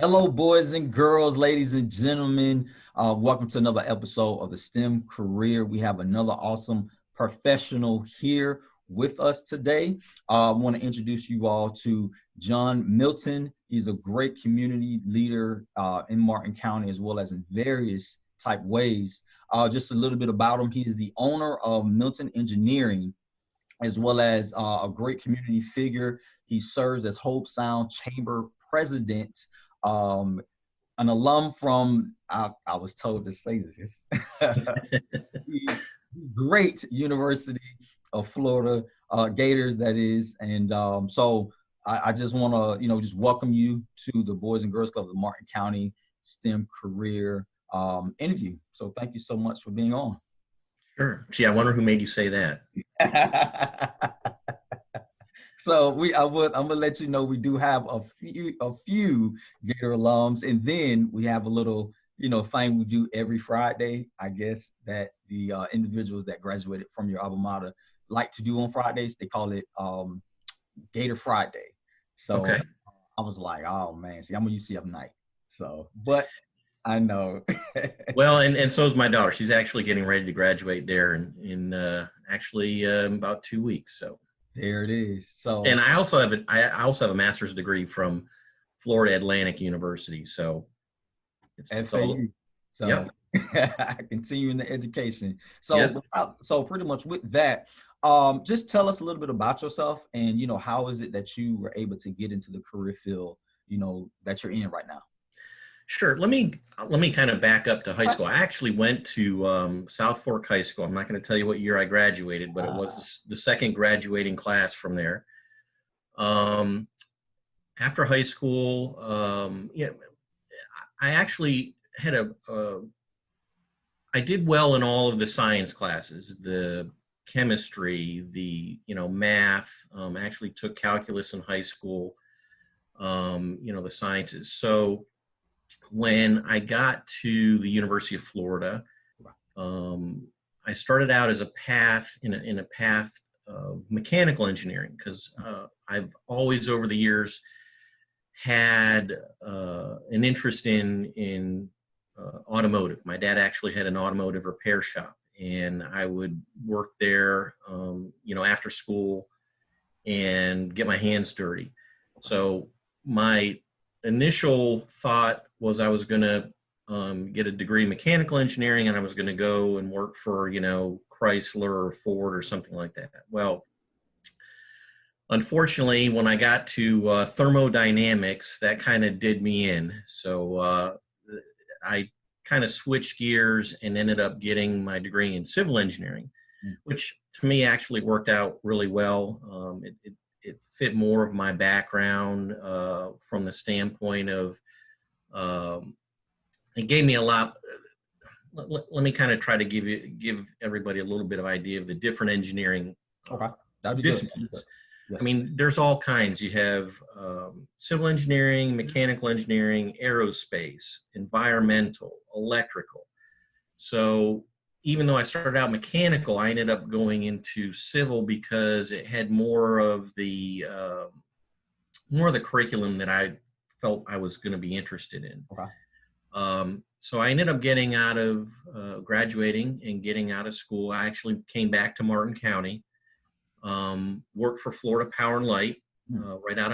Hello, boys and girls, ladies and gentlemen. Welcome to another episode of the STEM Career. We have another awesome professional here with us today. I want to introduce you all to John Milton. He's a great community leader in Martin County, as well as in various type ways. Just a little bit about him. He is the owner of Milton Engineering, as well as a great community figure. He serves as Hope Sound Chamber president, um, an alum from, I was told to say this, the great University of Florida, Gators, that is. And so I just want to, just welcome you to the Boys and Girls Club of the Martin County STEM Career interview. So thank you so much for being on. Sure. Gee, I wonder who made you say that. So I'm gonna let you know we do have a few Gator alums, and then we have a little thing we do every Friday. I guess that the individuals that graduated from your alma mater like to do on Fridays. They call it Gator Friday. So okay. I was like, oh man, see, I'm a UCF night. So, but I know. Well, and so is my daughter. She's actually getting ready to graduate there in about 2 weeks. So there it is. So, and I also have a master's degree from Florida Atlantic University. So it's FAU. So yep. I continue in the education. So yep. So pretty much with that, just tell us a little bit about yourself, and how is it that you were able to get into the career field that you're in right now? Sure. Let me kind of back up to high school. I actually went to South Fork High School. I'm not going to tell you what year I graduated, but it was the second graduating class from there. After high school, I actually had I did well in all of the science classes, the chemistry, the math. I actually took calculus in high school. The sciences. So when I got to the University of Florida, I started out as a path in a path of mechanical engineering, because I've always over the years had an interest in automotive. My dad actually had an automotive repair shop, and I would work there, after school and get my hands dirty. So my initial thought was I was going to get a degree in mechanical engineering, and I was going to go and work for, Chrysler or Ford or something like that. Well, unfortunately, when I got to thermodynamics, that kind of did me in. So I kind of switched gears and ended up getting my degree in civil engineering, which to me actually worked out really well. It fit more of my background from the standpoint of it gave me a lot. Let me kind of try to give everybody a little bit of idea of the different engineering disciplines. Yes. I mean, there's all kinds. You have civil engineering, mechanical engineering, aerospace, environmental, electrical. So even though I started out mechanical, I ended up going into civil because it had more of the curriculum that I felt I was going to be interested in. Okay. So I ended up getting out of graduating and getting out of school. I actually came back to Martin County, worked for Florida Power and Light right out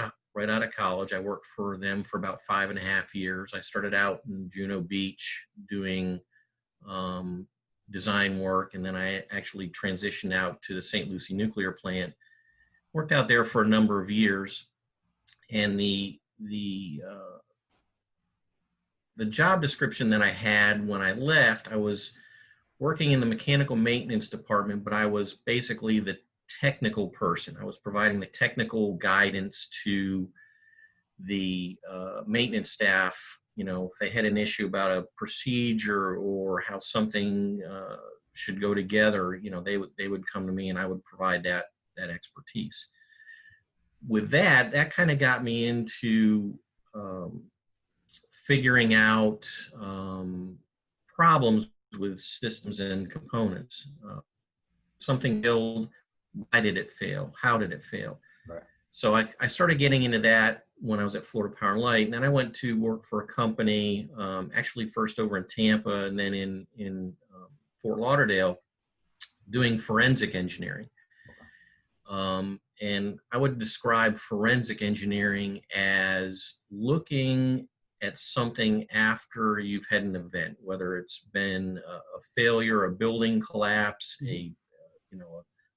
of college. I worked for them for about 5.5 years. I started out in Juno Beach doing design work, and then I actually transitioned out to the St. Lucie nuclear plant. Worked out there for a number of years, and the job description that I had when I left, I was working in the mechanical maintenance department, but I was basically the technical person. I was providing the technical guidance to the maintenance staff. If they had an issue about a procedure or how something should go together, they would come to me, and I would provide that expertise. With that kind of got me into figuring out problems with systems and components. Something failed, why did it fail? How did it fail? Right. So I started getting into that when I was at Florida Power and Light. And then I went to work for a company, actually first over in Tampa and then in Fort Lauderdale, doing forensic engineering. And I would describe forensic engineering as looking at something after you've had an event, whether it's been a failure, a building collapse,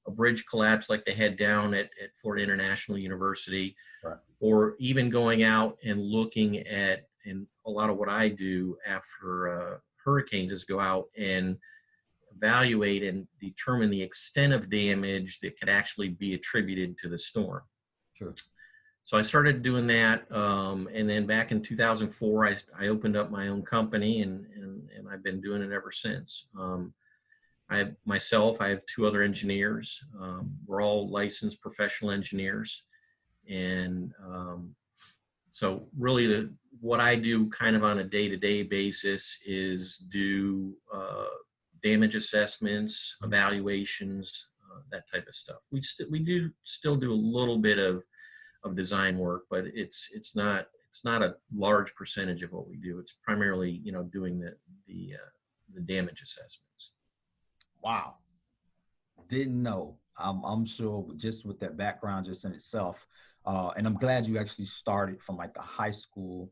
a bridge collapse like they had down at Florida International University, Right. or even going out and looking at, and a lot of what I do after hurricanes is go out and evaluate and determine the extent of damage that could actually be attributed to the storm. Sure. So I started doing that, and then back in 2004, I opened up my own company, and I've been doing it ever since. I have two other engineers. We're all licensed professional engineers, and so really what I do kind of on a day-to-day basis is do damage assessments, evaluations, that type of stuff. We do still do a little bit of design work, but it's not a large percentage of what we do. It's primarily doing the damage assessments. Wow. Didn't know. I'm sure just with that background just in itself. And I'm glad you actually started from like the high school,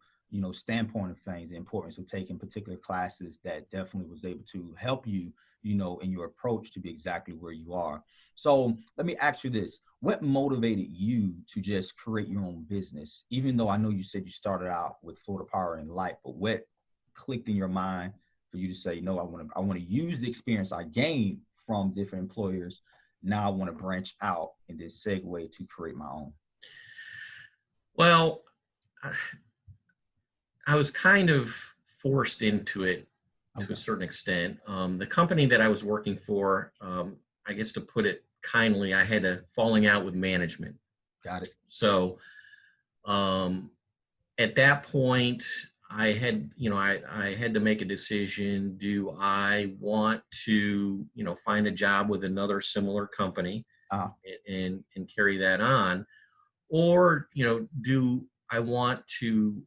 standpoint of things, the importance of taking particular classes that definitely was able to help you, in your approach to be exactly where you are. So let me ask you this. What motivated you to just create your own business? Even though I know you said you started out with Florida Power and Light, but what clicked in your mind for you to say, no, I want to use the experience I gained from different employers. Now I want to branch out in this segue to create my own? Well, I was kind of forced into it to a certain extent. The company that I was working for, I guess to put it kindly, I had a falling out with management. Got it. So at that point, I had to make a decision. Do I want to, find a job with another similar company and carry that on? Or, do I want to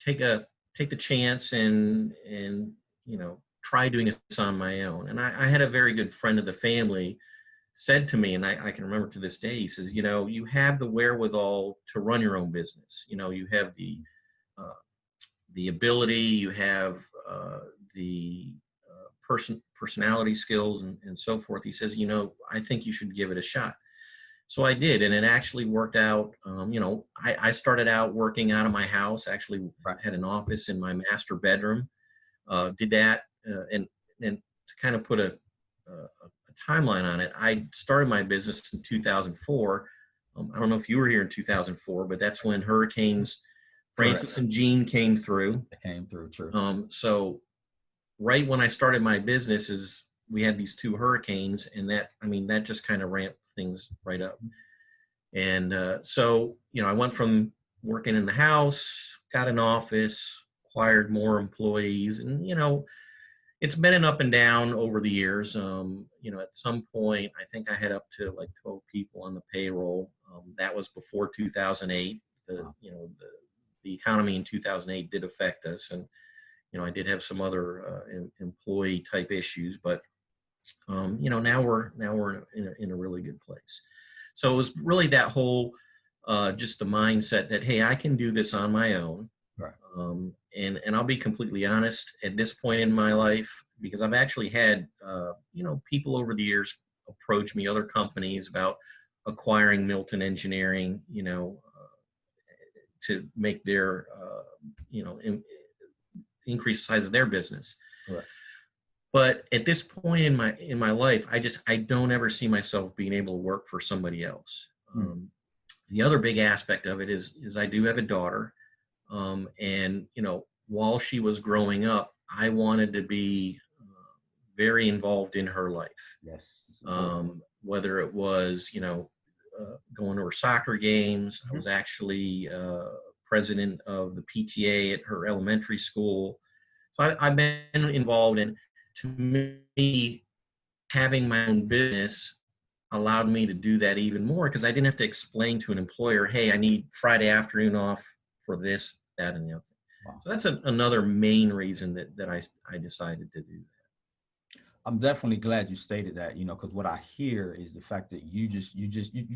take the chance and try doing this on my own? And I had a very good friend of the family said to me, and I can remember to this day, he says, you have the wherewithal to run your own business. You have the ability, you have the personality skills and so forth. He says, I think you should give it a shot. So I did, and it actually worked out. I started out working out of my house, actually had an office in my master bedroom, did that, and to kind of put a timeline on it, I started my business in 2004. I don't know if you were here in 2004, but that's when Hurricanes Francis and Jean came through. True. So right when I started my business we had these two hurricanes, and that just kind of ramped things right up. And so, I went from working in the house, got an office, acquired more employees, and, it's been an up and down over the years. At some point, I think I had up to like 12 people on the payroll. That was before 2008. The economy in 2008 did affect us, and I did have some other employee type issues, but now we're in a really good place. So it was really that whole just the mindset that, hey, I can do this on my own. Right. And I'll be completely honest at this point in my life, because I've actually had people over the years approach me, other companies, about acquiring Milton Engineering, to make their increase the size of their business. Right. But at this point in my life, I don't ever see myself being able to work for somebody else. The other big aspect of it is I do have a daughter, and while she was growing up, I wanted to be very involved in her life. Yes. Whether it was going to her soccer games, I was actually president of the PTA at her elementary school. So I've been involved in. To me, having my own business allowed me to do that even more because I didn't have to explain to an employer, hey, I need Friday afternoon off for this, that, and the other. Wow. So that's another main reason that I decided to do that. I'm definitely glad you stated that, because what I hear is the fact that you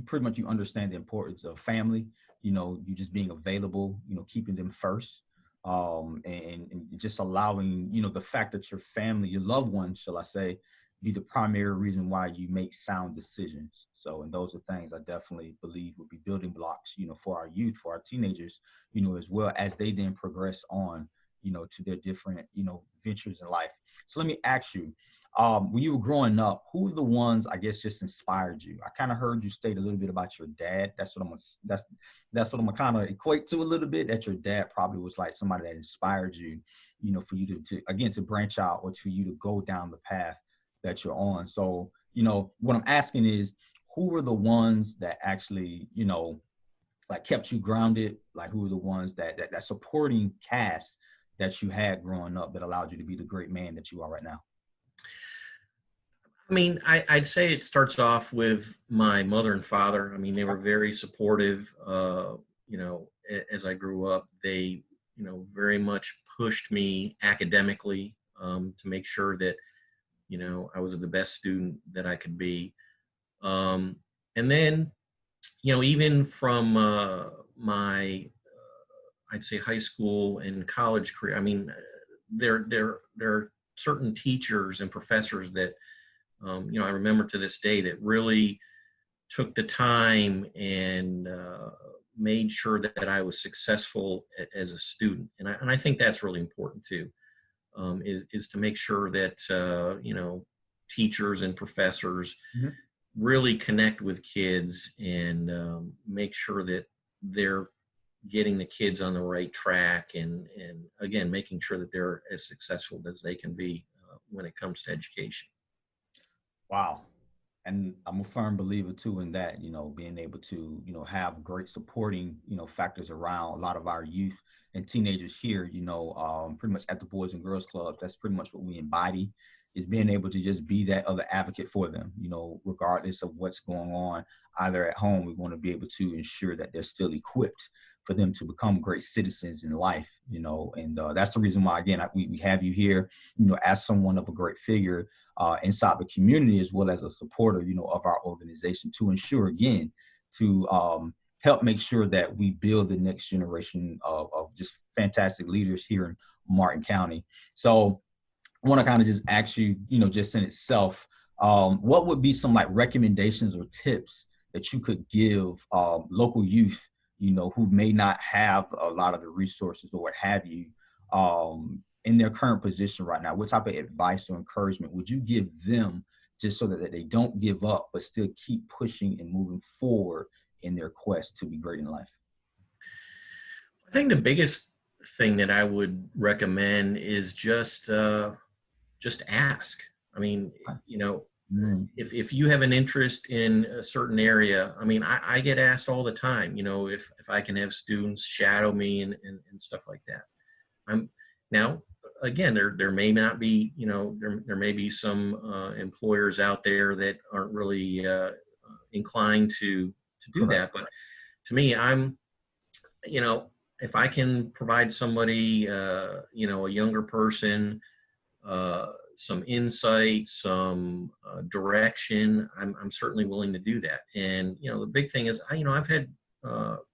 pretty much you understand the importance of family, you just being available, keeping them first, and just allowing, the fact that your family, your loved ones, shall I say, be the primary reason why you make sound decisions. So, and those are things I definitely believe would be building blocks, for our youth, for our teenagers, as well as they then progress on, to their different, ventures in life. So let me ask you, when you were growing up, who were the ones I guess just inspired you? I kind of heard you state a little bit about your dad. That's what I'm gonna kind of equate to a little bit. That your dad probably was like somebody that inspired you, for you to again to branch out or for you to go down the path that you're on. So, what I'm asking is, who were the ones that actually, like kept you grounded? Like who were the ones that supporting cast that you had growing up that allowed you to be the great man that you are right now? I mean, I'd say it starts off with my mother and father. I mean, they were very supportive. As I grew up, they, very much pushed me academically to make sure that, I was the best student that I could be. And then, even from my, I'd say high school and college career, I mean, there are certain teachers and professors that I remember to this day that really took the time and made sure that I was successful as a student. And I think that's really important too, is to make sure that, teachers and professors Mhm. really connect with kids and make sure that they're getting the kids on the right track and again, making sure that they're as successful as they can be when it comes to education. Wow. And I'm a firm believer too in that, being able to, have great supporting, factors around a lot of our youth and teenagers here, pretty much at the Boys and Girls Club. That's pretty much what we embody, is being able to just be that other advocate for them, regardless of what's going on, either at home. We want to be able to ensure that they're still equipped for them to become great citizens in life, and that's the reason why, again, we have you here, as someone of a great figure inside the community, as well as a supporter, of our organization, to ensure, again, to help make sure that we build the next generation of just fantastic leaders here in Martin County. So I want to kind of just ask you, just in itself, what would be some like recommendations or tips that you could give local youth, who may not have a lot of the resources or what have you, in their current position right now? What type of advice or encouragement would you give them just so that they don't give up, but still keep pushing and moving forward in their quest to be great in life? I think the biggest thing that I would recommend is just ask. I mean, you know, Mm, if you have an interest in a certain area, I mean, I get asked all the time, if I can have students shadow me and stuff like that. I'm now again there may not be, there may be some employers out there that aren't really inclined to do correct. that, but to me, you know if I can provide somebody, a younger person, some insight, some direction, I'm certainly willing to do that. And the big thing is, I've had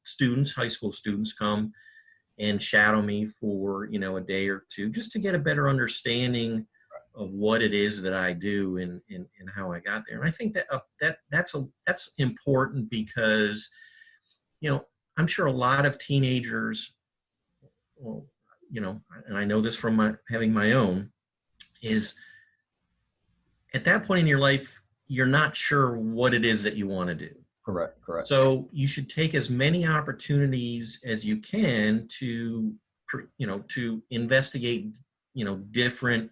students, high school students, come and shadow me for a day or two just to get a better understanding of what it is that I do and how I got there. And I think that's important because you know I'm sure a lot of teenagers, well, and I know this from having my own, is at that point in your life, you're not sure what it is that you want to do. Correct. Correct. So you should take as many opportunities as you can to, to investigate, different,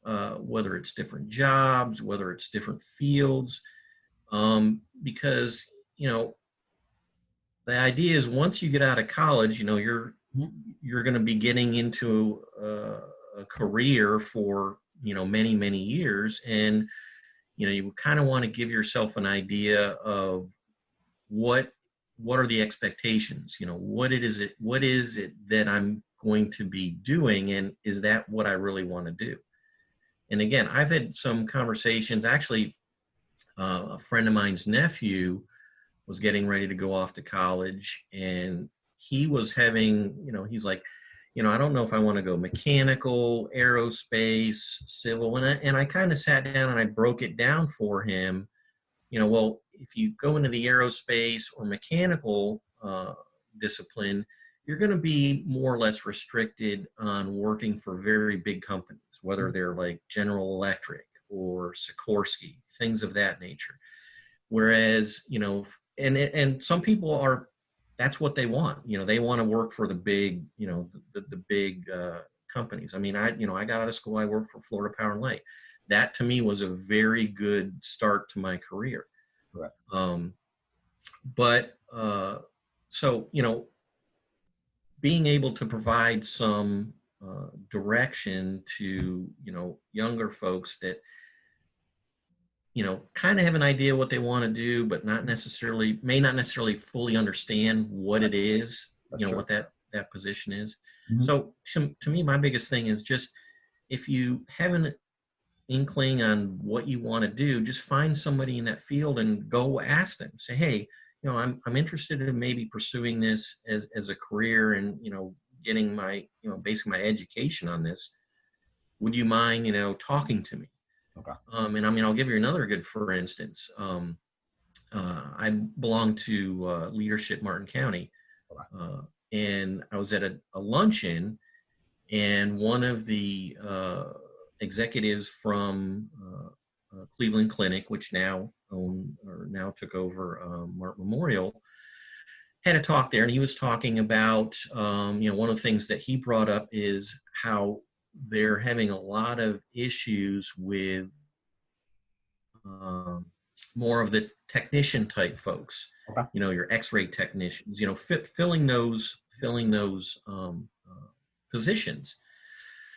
whether it's different jobs, whether it's different fields, because, the idea is once you get out of college, Mhm. you're going to be getting into a career for, many, many years. And, you kind of want to give yourself an idea of what are the expectations, what is it that I'm going to be doing, and is that what I really want to do? And again, I've had some conversations. Actually, a friend of mine's nephew was getting ready to go off to college, and he was having, he's like, I don't know if I want to go mechanical, aerospace, civil. And I kind of sat down and I broke it down for him. Well, if you go into the aerospace or mechanical discipline, you're going to be more or less restricted on working for very big companies, whether they're like General Electric or Sikorsky, things of that nature. Whereas, and some people are, that's what they want. They want to work for the big, the big companies. I mean, I got out of school, I worked for Florida Power and Light. That to me was a very good start to my career. Right. But so, being able to provide some direction to, younger folks that, kind of have an idea what they want to do, but may not necessarily fully understand what it is, That's true. what that position is. Mm-hmm. So to me, my biggest thing is just, if you have an inkling on what you want to do, just find somebody in that field and go ask them. Say, hey, I'm interested in maybe pursuing this as a career, and getting my basically my education on this. Would you mind talking to me? Okay. And I mean, I'll give you another good for instance. I belong to Leadership Martin County, and I was at a luncheon, and one of the executives from Cleveland Clinic, which now took over Martin Memorial, had a talk there, and he was talking about one of the things that he brought up is how they're having a lot of issues with more of the technician type folks. Okay. Your X-ray technicians, filling those positions.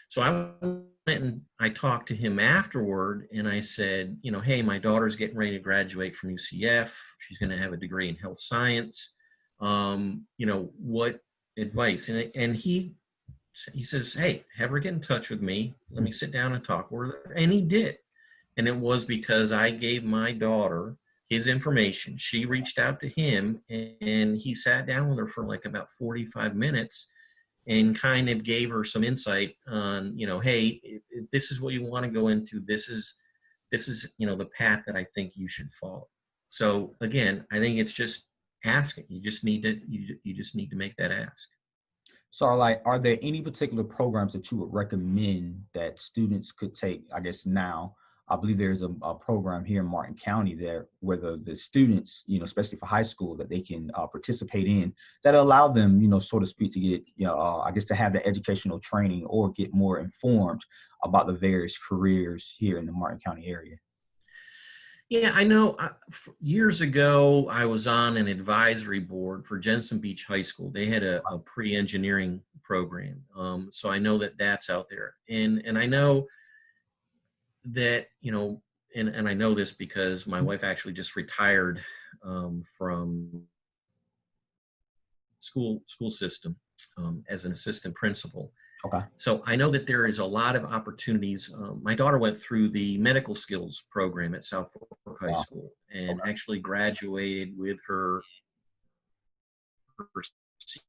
So I went and I talked to him afterward, and I said, hey, my daughter's getting ready to graduate from UCF. She's going to have a degree in health science. What advice? And he says, hey, have her get in touch with me. Let me sit down and talk with her. And he did. And it was because I gave my daughter his information. She reached out to him, and he sat down with her for like about 45 minutes and kind of gave her some insight on, hey, if this is what you want to go into, this is the path that I think you should follow. So again, I think it's just asking. You just need to make that ask. So are there any particular programs that you would recommend that students could take? I guess now, I believe there's a program here in Martin County there where the students, especially for high school, that they can participate in, that allow them, so to speak, to get, I guess to have the educational training or get more informed about the various careers here in the Martin County area. Yeah, I know. Years ago, I was on an advisory board for Jensen Beach High School. They had a pre-engineering program, so I know that that's out there, and I know that and I know this because my wife actually just retired from school system as an assistant principal. Okay. So I know that there is a lot of opportunities. My daughter went through the medical skills program at South Fork High School and actually graduated with her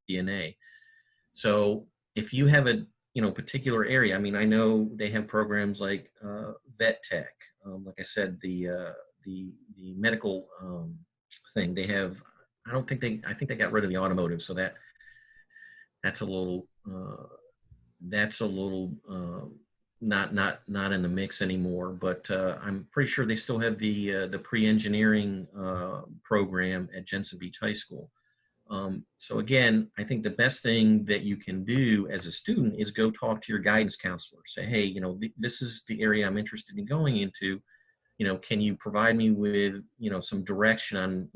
CNA. So if you have a particular area, I mean, I know they have programs like vet tech. Like I said, the medical thing they have. I think they got rid of the automotive, so that's a little not in the mix anymore. But I'm pretty sure they still have the pre-engineering program at Jensen Beach High School. So again, I think the best thing that you can do as a student is go talk to your guidance counselor. Say, hey, this is the area I'm interested in going into. Can you provide me with, some direction on,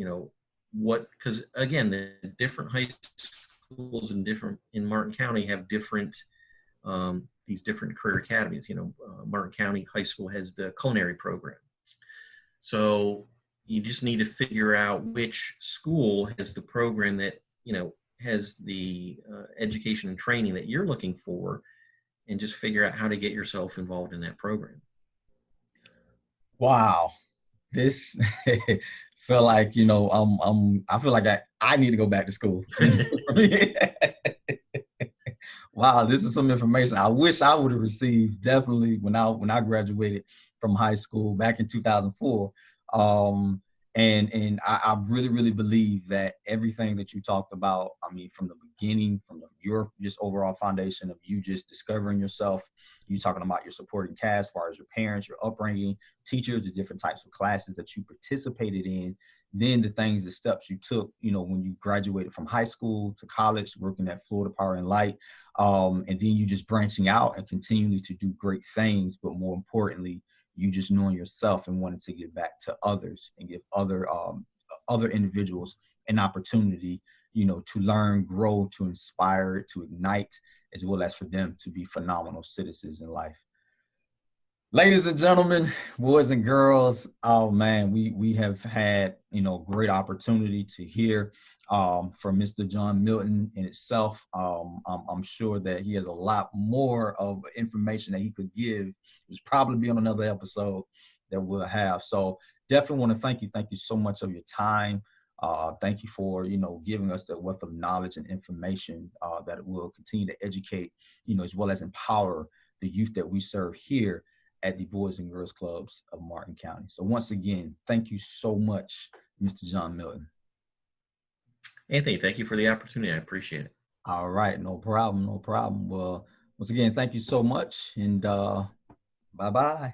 because again, the different high schools in Martin County have different, these different career academies. Martin County High School has the culinary program. So you just need to figure out which school has the program that, has the education and training that you're looking for, and just figure out how to get yourself involved in that program. Wow. This feel like, I feel like I need to go back to school. Wow, this is some information I wish I would have received definitely when I graduated from high school back in 2004. And I really, really believe that everything that you talked about, I mean, from the beginning, your just overall foundation of you just discovering yourself, you talking about your supporting cast as far as your parents, your upbringing, teachers, the different types of classes that you participated in, then the steps you took, when you graduated from high school to college, working at Florida Power and Light, and then you just branching out and continuing to do great things, but more importantly, you just knowing yourself and wanting to give back to others and give other individuals an opportunity, to learn, grow, to inspire, to ignite, as well as for them to be phenomenal citizens in life. Ladies and gentlemen, boys and girls, oh man, we have had great opportunity to hear from Mr. John Milton in itself. I'm sure that he has a lot more of information that he could give. It's probably be on another episode that we'll have. So definitely want to thank you. Thank you so much of your time. Thank you for giving us the wealth of knowledge and information that will continue to educate, as well as empower the youth that we serve here at the Boys and Girls Clubs of Martin County. So once again, thank you so much, Mr. John Milton. Anthony, thank you for the opportunity. I appreciate it. All right, no problem, no problem. Well, once again, thank you so much, and bye-bye.